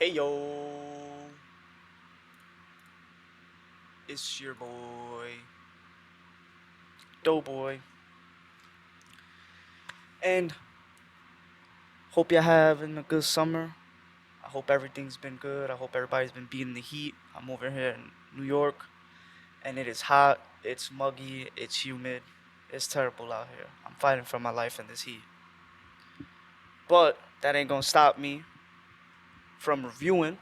Hey yo, it's your boy, Doughboy, and hope you're having a good summer. I hope everything's been good. I hope everybody's been beating the heat. I'm over here in New York, and it is hot, it's muggy, it's humid, it's terrible out here. I'm fighting for my life in this heat. But that ain't gonna stop me from reviewing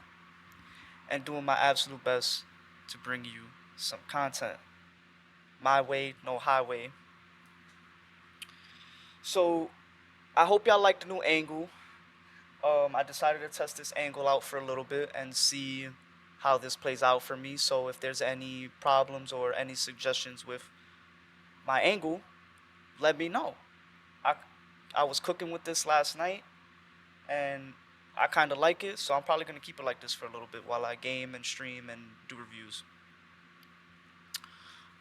and doing my absolute best to bring you some content. My way, no highway. So I hope y'all like the new angle. I decided to test this angle out for a little bit and see how this plays out for me. So if there's any problems or any suggestions with my angle, let me know. I, I was cooking with this last night and I kind of like it, so I'm probably going to keep it like this for a little bit while I game and stream and do reviews.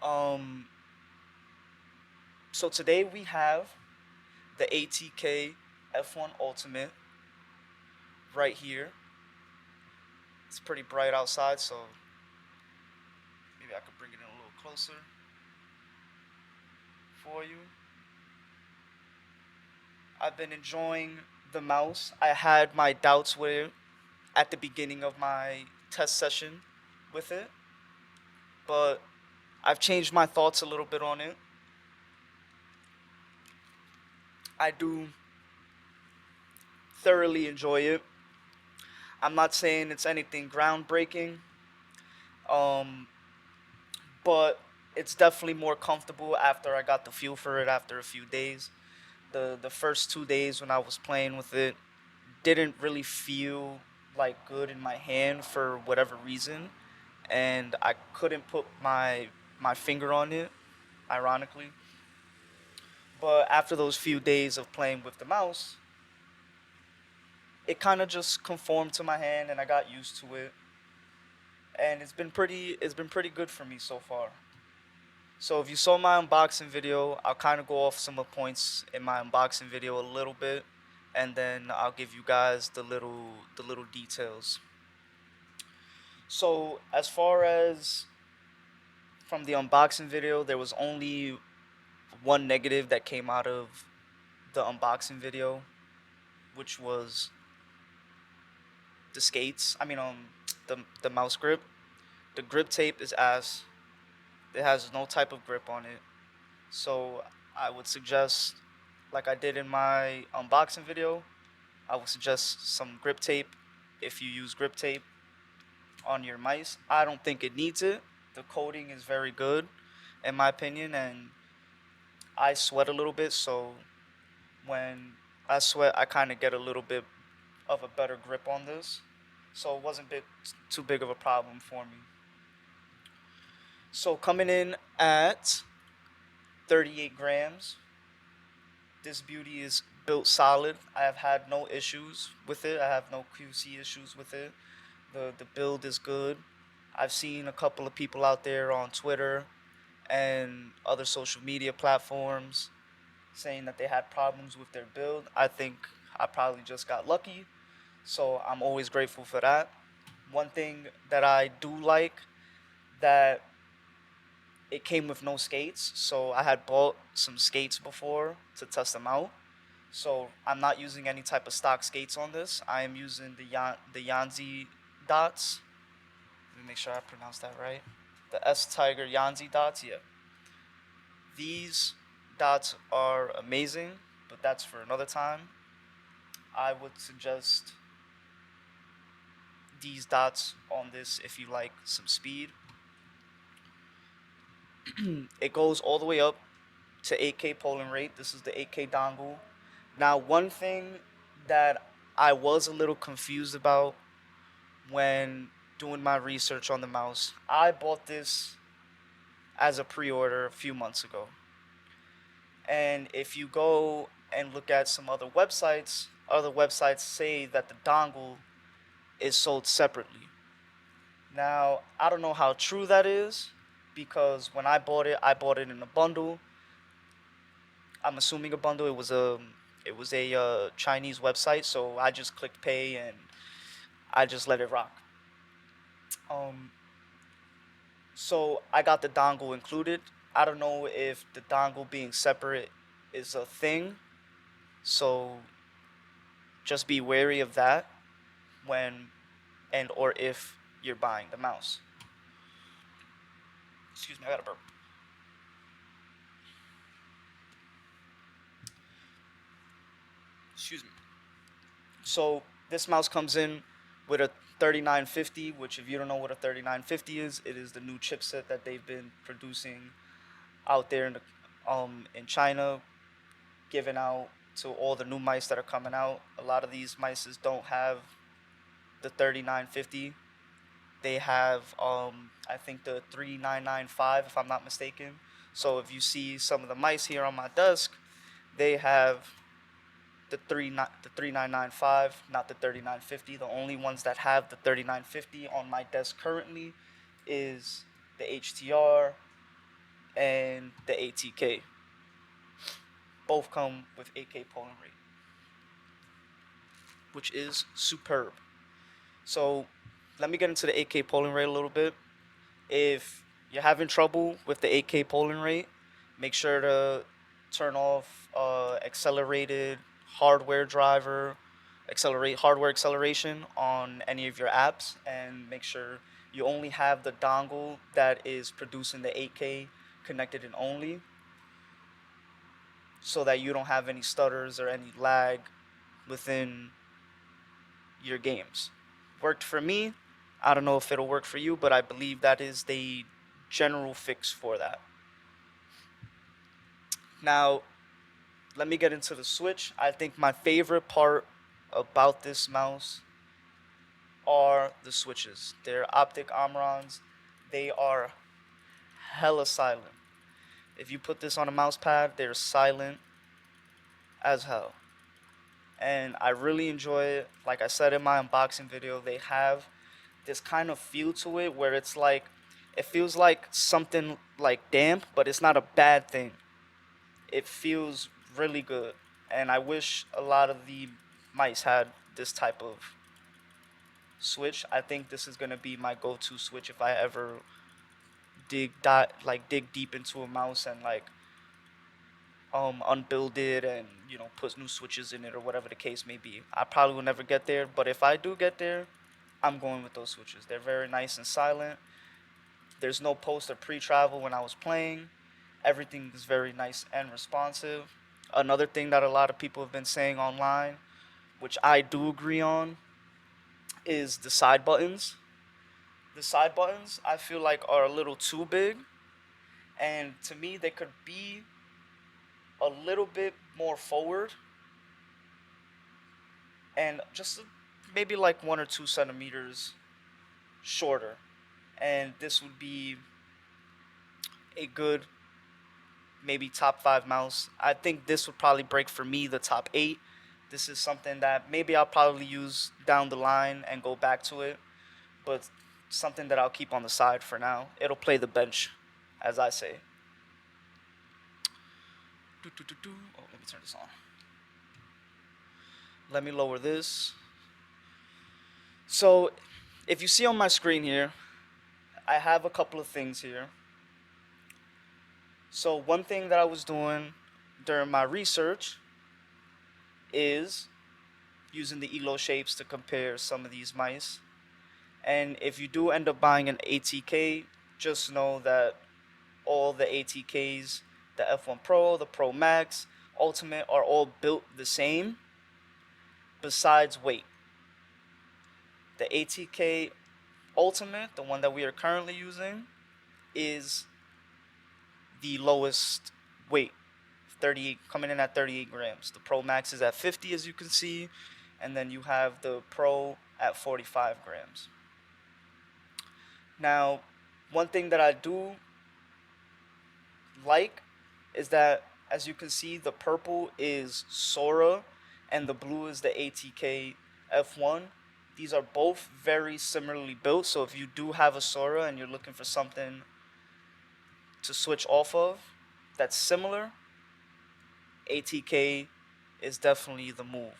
Um, so today we have the ATK F1 Ultimate right here. It's pretty bright outside, so maybe I could bring it in a little closer for you. I've been enjoying the mouse. I had my doubts with it at the beginning of my test session with it, but I've changed my thoughts a little bit on it. I do thoroughly enjoy it. I'm not saying it's anything groundbreaking, um, but it's definitely more comfortable after I got the feel for it after a few days. The first 2 days when I was playing with it didn't really feel like good in my hand for whatever reason, and I couldn't put my finger on it, ironically. But after those few days of playing with the mouse, it kind of just conformed to my hand and I got used to it, and it's been pretty good for me so far. So if you saw my unboxing video, I'll kind of go off some of the points in my unboxing video a little bit, and then I'll give you guys the little details. So as far as from the unboxing video, there was only one negative that came out of the unboxing video, which was the skates. The mouse grip. The grip tape is ass. It has no type of grip on it. So I would suggest, like I did in my unboxing video, I would suggest some grip tape if you use grip tape on your mice. I don't think it needs it. The coating is very good, in my opinion, and I sweat a little bit, so when I sweat, I kind of get a little bit of a better grip on this. So it wasn't too big of a problem for me. So coming in at 38 grams, this beauty is built solid. I have had no issues with it. I have no QC issues with it. The build is good. I've seen a couple of people out there on Twitter and other social media platforms saying that they had problems with their build. I think I probably just got lucky, so I'm always grateful for that. One thing that I do like, that it came with no skates, so I had bought some skates before to test them out. So I'm not using any type of stock skates on this. I am using the Yanzi dots. Let me make sure I pronounce that right. The S Tiger Yanzi dots. Yeah, these dots are amazing, but that's for another time. I would suggest these dots on this if you like some speed. It goes all the way up to 8K polling rate. This is the 8K dongle. Now, one thing that I was a little confused about when doing my research on the mouse, I bought this as a pre-order a few months ago. And if you go and look at some other websites say that the dongle is sold separately. Now, I don't know how true that is because when I bought it in a bundle. I'm assuming a bundle. It was a Chinese website, so I just clicked pay and I just let it rock. Um, so I got the dongle included. I don't know if the dongle being separate is a thing, so just be wary of that when and or if you're buying the mouse. Excuse me, I got a burp. Excuse me. So this mouse comes in with a 3950, which if you don't know what a 3950 is, it is the new chipset that they've been producing out there in China, giving out to all the new mice that are coming out. A lot of these mice don't have the 3950. They have I think the 3995 if I'm not mistaken. So if you see some of the mice here on my desk, they have the 3995, not the 3950. The only ones that have the 3950 on my desk currently is the HTR and the ATK. Both come with 8K polling rate, which is superb. So let me get into the 8K polling rate a little bit. If you're having trouble with the 8K polling rate, make sure to turn off accelerated hardware driver, accelerate hardware acceleration on any of your apps, and make sure you only have the dongle that is producing the 8K connected in only, so that you don't have any stutters or any lag within your games. Worked for me. I don't know if it'll work for you, but I believe that is the general fix for that. Now, let me get into the Switch. I think my favorite part about this mouse are the switches. They're optic Omrons. They are hella silent. If you put this on a mouse pad, they're silent as hell. And I really enjoy it. Like I said in my unboxing video, they have this kind of feel to it where it's like, it feels like something like damp, but it's not a bad thing. It feels really good. And I wish a lot of the mice had this type of switch. I think this is gonna be my go-to switch if I ever dig deep into a mouse and unbuild it and put new switches in it or whatever the case may be. I probably will never get there, but if I do get there, I'm going with those switches. They're very nice and silent. There's no post or pre-travel when I was playing. Everything is very nice and responsive. Another thing that a lot of people have been saying online, which I do agree on, is the side buttons. The side buttons I feel like are a little too big, and to me they could be a little bit more forward and just maybe like 1 or 2 centimeters shorter. And this would be a good maybe top 5 mouse. I think this would probably break for me the top 8. This is something that maybe I'll probably use down the line and go back to it, but something that I'll keep on the side for now. It'll play the bench, as I say. Oh, let me turn this on. Let me lower this. So, if you see on my screen here, I have a couple of things here. So one thing that I was doing during my research is using the ELO shapes to compare some of these mice. And if you do end up buying an ATK, just know that all the ATKs, the F1 Pro, the Pro Max, Ultimate, are all built the same, besides weight. The ATK Ultimate, the one that we are currently using, is the lowest weight, 38, coming in at 38 grams. The Pro Max is at 50, as you can see, and then you have the Pro at 45 grams. Now, one thing that I do like is that, as you can see, the purple is Sora and the blue is the ATK F1. These are both very similarly built, so if you do have a Sora and you're looking for something to switch off of that's similar, ATK is definitely the move.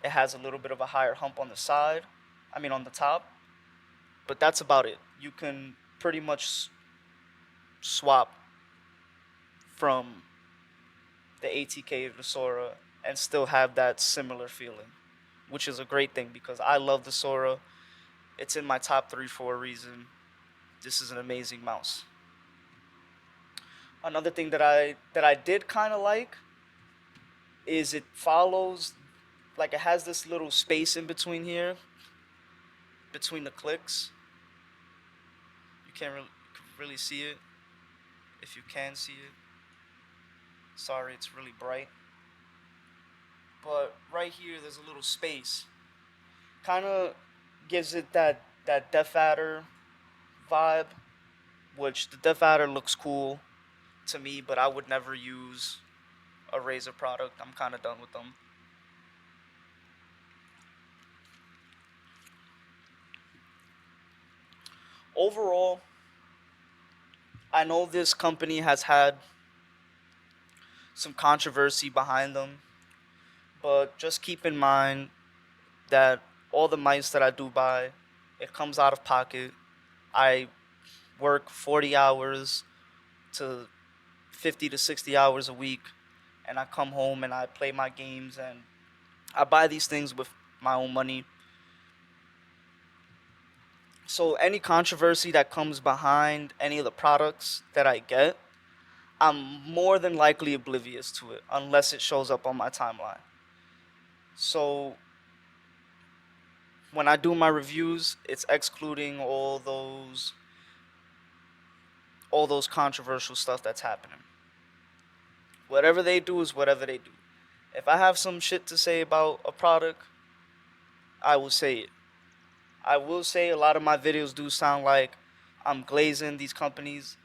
It has a little bit of a higher hump on the side, on the top, but that's about it. You can pretty much swap from the ATK to the Sora and still have that similar feeling, which is a great thing because I love the Sora. It's in my top 3 for a reason. This is an amazing mouse. Another thing that I did kind of like is it follows, like it has this little space in between here, between the clicks. You can't really see it. If you can see it, sorry, it's really bright. But right here, there's a little space. Kind of gives it that Death Adder vibe, which the Death Adder looks cool to me, but I would never use a Razer product. I'm kind of done with them. Overall, I know this company has had some controversy behind them, but just keep in mind that all the mice that I do buy, it comes out of pocket. I work 40 hours to 50 to 60 hours a week, and I come home and I play my games, and I buy these things with my own money. So any controversy that comes behind any of the products that I get, I'm more than likely oblivious to it unless it shows up on my timeline. So when I do my reviews, it's excluding all those controversial stuff that's happening. Whatever they do is whatever they do. If I have some shit to say about a product, I will say it. I will say a lot of my videos do sound like I'm glazing these companies,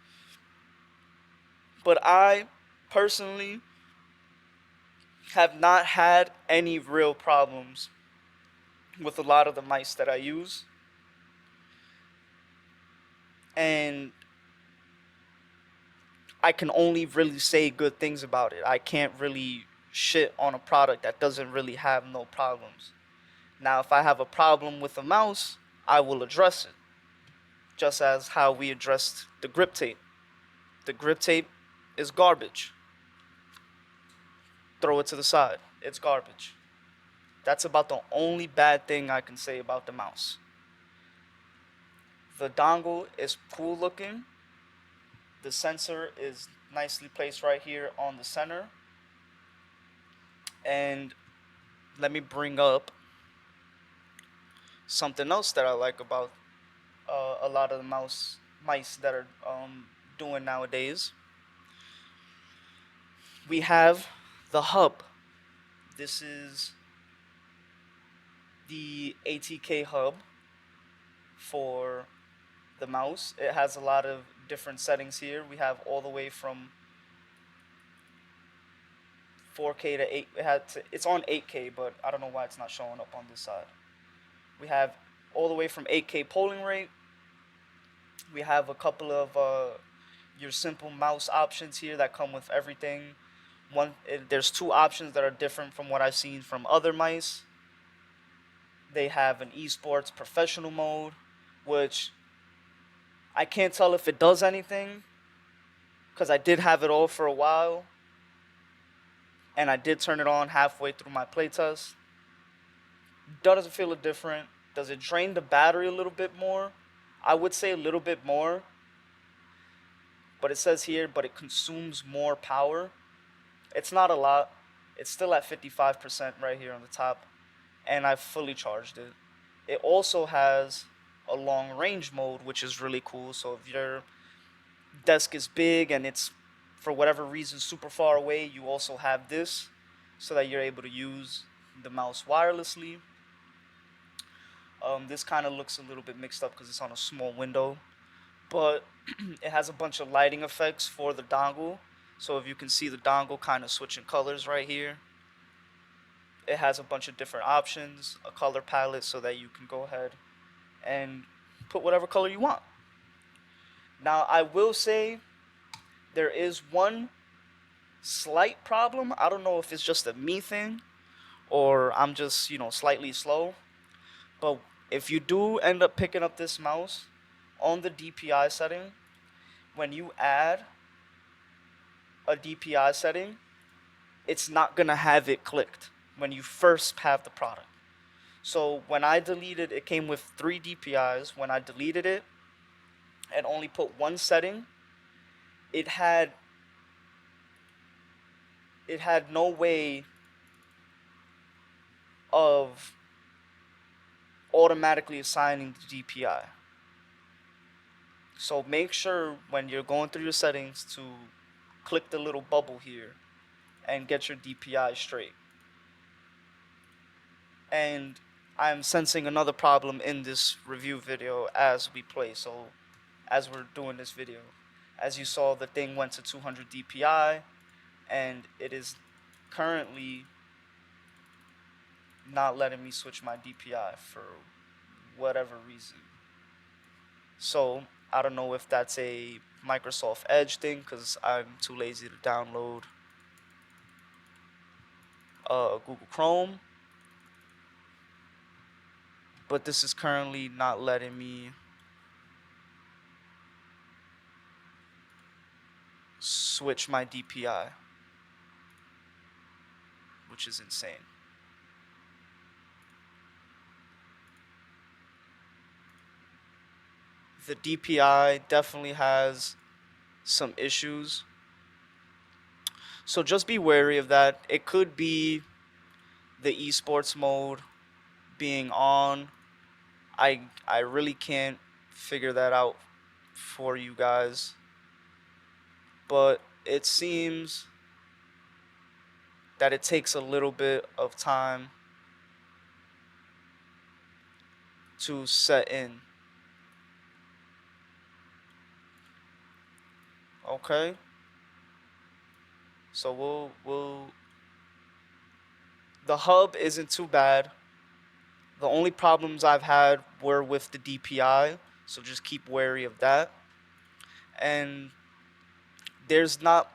but I personally have not had any real problems with a lot of the mice that I use. And I can only really say good things about it. I can't really shit on a product that doesn't really have no problems. Now, if I have a problem with a mouse, I will address it. Just as how we addressed the grip tape. The grip tape is garbage. Throw it to the side. It's garbage. That's about the only bad thing I can say about the mouse. The dongle is cool looking. The sensor is nicely placed right here on the center. And let me bring up something else that I like about a lot of the mice that are doing nowadays. We have the hub. This is the ATK hub for the mouse. It has a lot of different settings here. We have all the way from 4K to 8. It's on 8K, but I don't know why it's not showing up on this side. We have all the way from 8K polling rate. We have a couple of your simple mouse options here that come with everything. There's 2 options that are different from what I've seen from other mice. They have an esports professional mode, which I can't tell if it does anything, because I did have it all for a while, and I did turn it on halfway through my playtest. Does it feel different? Does it drain the battery a little bit more? I would say a little bit more, but it says here, but it consumes more power. It's not a lot. It's still at 55% right here on the top, and I've fully charged it. It also has a long range mode, which is really cool. So if your desk is big and it's for whatever reason super far away, you also have this so that you're able to use the mouse wirelessly. This kind of looks a little bit mixed up because it's on a small window, but it has a bunch of lighting effects for the dongle. So if you can see the dongle kind of switching colors right here, it has a bunch of different options, a color palette, so that you can go ahead and put whatever color you want. Now, I will say there is one slight problem. I don't know if it's just a me thing or I'm just, slightly slow. But if you do end up picking up this mouse on the DPI setting, when you add a DPI setting, it's not going to have it clicked when you first have the product. So when I deleted, it came with 3 DPIs. When I deleted it and only put one setting, it had no way of automatically assigning the DPI. So make sure when you're going through your settings to click the little bubble here and get your DPI straight. And I'm sensing another problem in this review video as we play. So as we're doing this video, as you saw, the thing went to 200 DPI and it is currently not letting me switch my DPI for whatever reason. So I don't know if that's a Microsoft Edge thing, because I'm too lazy to download Google Chrome. But this is currently not letting me switch my DPI, which is insane. The DPI definitely has some issues. So just be wary of that. It could be the esports mode being on. I really can't figure that out for you guys. But it seems that it takes a little bit of time to set in. Okay? So we'll the hub isn't too bad. The only problems I've had were with the DPI, so just keep wary of that. And there's not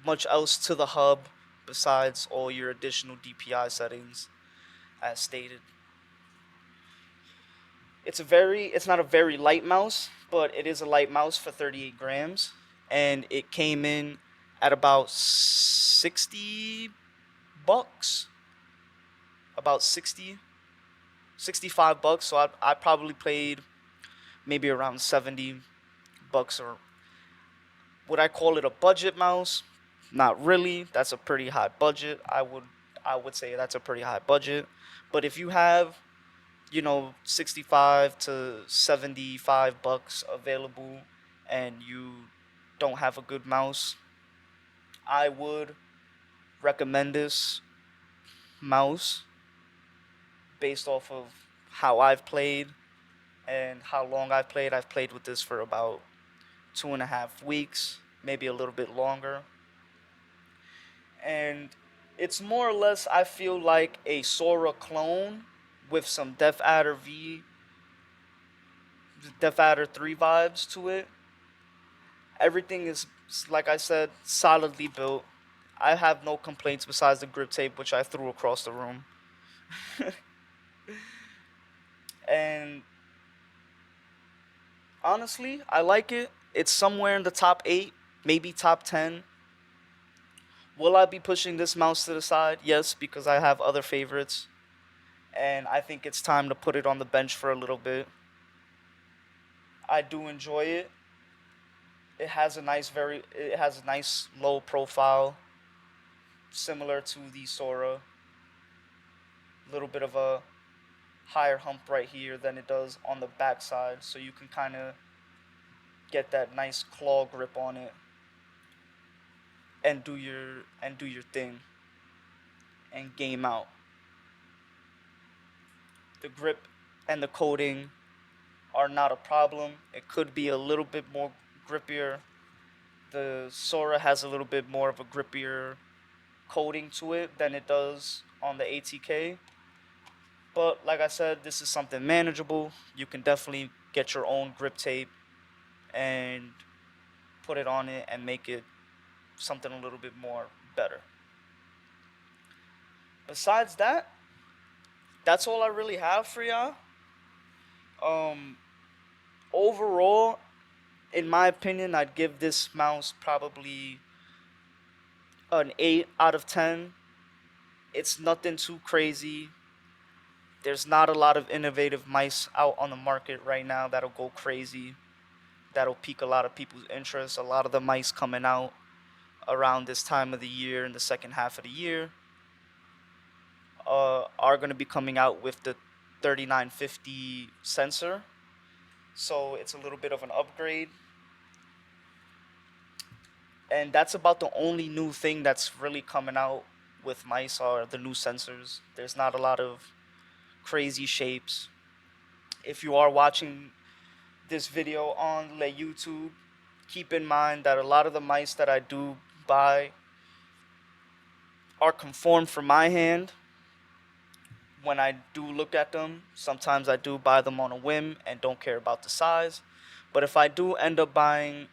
much else to the hub besides all your additional DPI settings as stated. It's not a very light mouse, but it is a light mouse for 38 grams, and it came in at about 60 bucks, about 65 bucks. So I probably paid maybe around 70 bucks. Or would I call it a budget mouse? Not really. That's a pretty high budget. I would say that's a pretty high budget. But if you have 65 to 75 bucks available and you don't have a good mouse, I would recommend this mouse based off of how I've played and how long I've played. I've played with this for about 2.5 weeks, maybe a little bit longer. And it's more or less, I feel like a Sora clone with some Death Adder 3 vibes to it. Everything is, like I said, solidly built. I have no complaints besides the grip tape, which I threw across the room. And honestly, I like it. It's somewhere in the top 8, maybe top 10. Will I be pushing this mouse to the side? Yes, because I have other favorites. And I think it's time to put it on the bench for a little bit. I do enjoy it. It has a nice low profile, similar to the Sora. A little bit of a higher hump right here than it does on the back side, so you can kind of get that nice claw grip on it and do your thing and game out. The grip and the coating are not a problem. It could be a little bit more grippier. The Sora has a little bit more of a grippier coating to it than it does on the ATK. But like I said, this is something manageable. You can definitely get your own grip tape and put it on it and make it something a little bit more better. Besides that, that's all I really have for y'all. Um, Overall, in my opinion, I'd give this mouse probably an 8 out of 10. It's nothing too crazy. There's not a lot of innovative mice out on the market right now that'll go crazy, that'll pique a lot of people's interest. A lot of the mice coming out around this time of the year, in the second half of the year, are going to be coming out with the 3950 sensor. So it's a little bit of an upgrade. And that's about the only new thing that's really coming out with mice are the new sensors. There's not a lot of crazy shapes. If you are watching this video on YouTube, keep in mind that a lot of the mice that I do buy are conformed for my hand. When I do look at them, sometimes I do buy them on a whim and don't care about the size. But if I do end up buying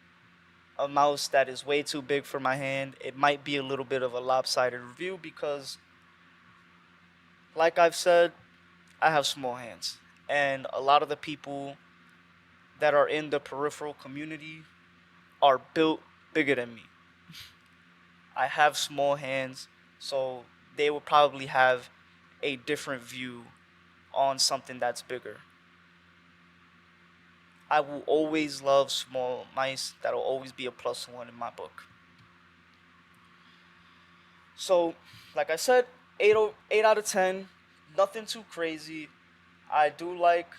a mouse that is way too big for my hand, it might be a little bit of a lopsided review because, like I've said, I have small hands. And a lot of the people that are in the peripheral community are built bigger than me. I have small hands, so they will probably have a different view on something that's bigger. I will always love small mice. That'll always be a +1 in my book. So, like I said, 8 out of 10. Nothing too crazy. I do like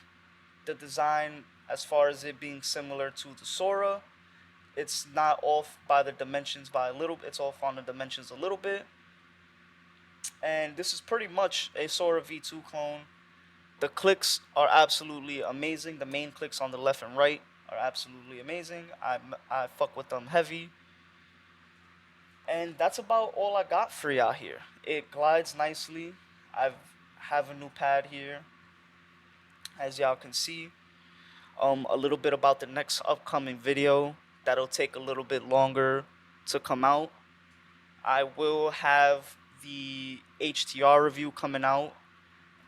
the design as far as it being similar to the Sora. It's not off by the dimensions by a little. It's off on the dimensions a little bit. And this is pretty much a SoraV2 clone. The clicks are absolutely amazing. The main clicks on the left and right are absolutely amazing. I fuck with them heavy. And that's about all I got for y'all here. It glides nicely. I have a new pad here, as y'all can see. A little bit about the next upcoming video. That'll take a little bit longer to come out. I will have the HTR review coming out,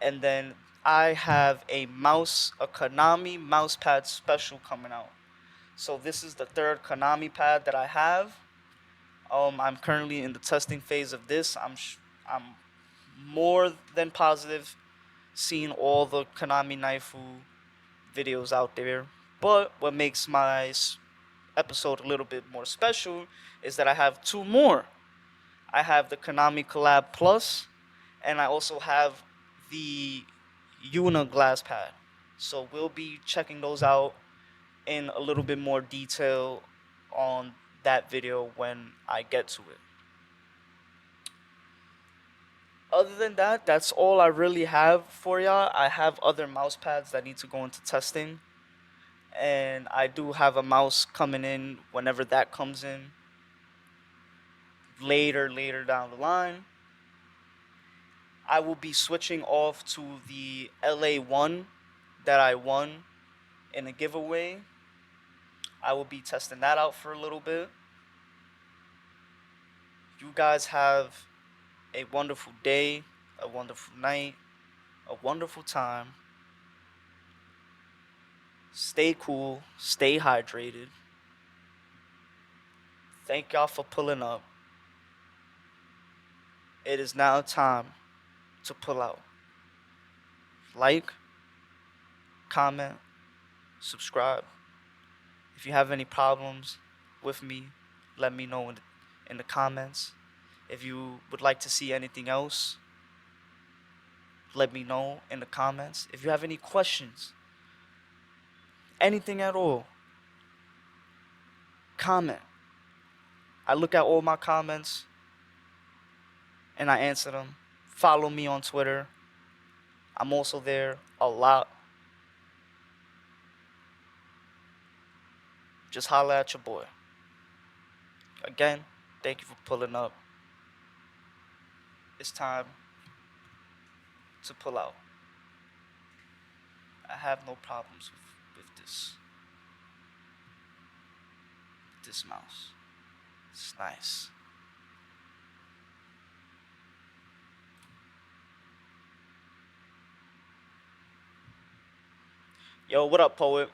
and then I have a Konami mouse pad special coming out. So this is the third Konami pad that I have. I'm currently in the testing phase of this. I'm more than positive seeing all the Konami Naifu videos out there. But what makes my episode a little bit more special is that I have two more. I have the Konami Collab Plus, and I also have the Una glass pad. So we'll be checking those out in a little bit more detail on that video when I get to it. Other than that, that's all I really have for y'all. I have other mouse pads that need to go into testing, and I do have a mouse coming in whenever that comes in later down the line. I will be switching off to the LA1 that I won in a giveaway. I will be testing that out for a little bit. You guys have a wonderful day, a wonderful night, a wonderful time. Stay cool, stay hydrated. Thank y'all for pulling up. It is now time to pull out. Like, comment, subscribe. If you have any problems with me, let me know in the comments. If you would like to see anything else, let me know in the comments. If you have any questions, anything at all, comment. I look at all my comments and I answer them. Follow me on Twitter. I'm also there a lot. Just holla at your boy. Again, thank you for pulling up. It's time to pull out. I have no problems with this mouse. It's nice. Yo, what up, poet?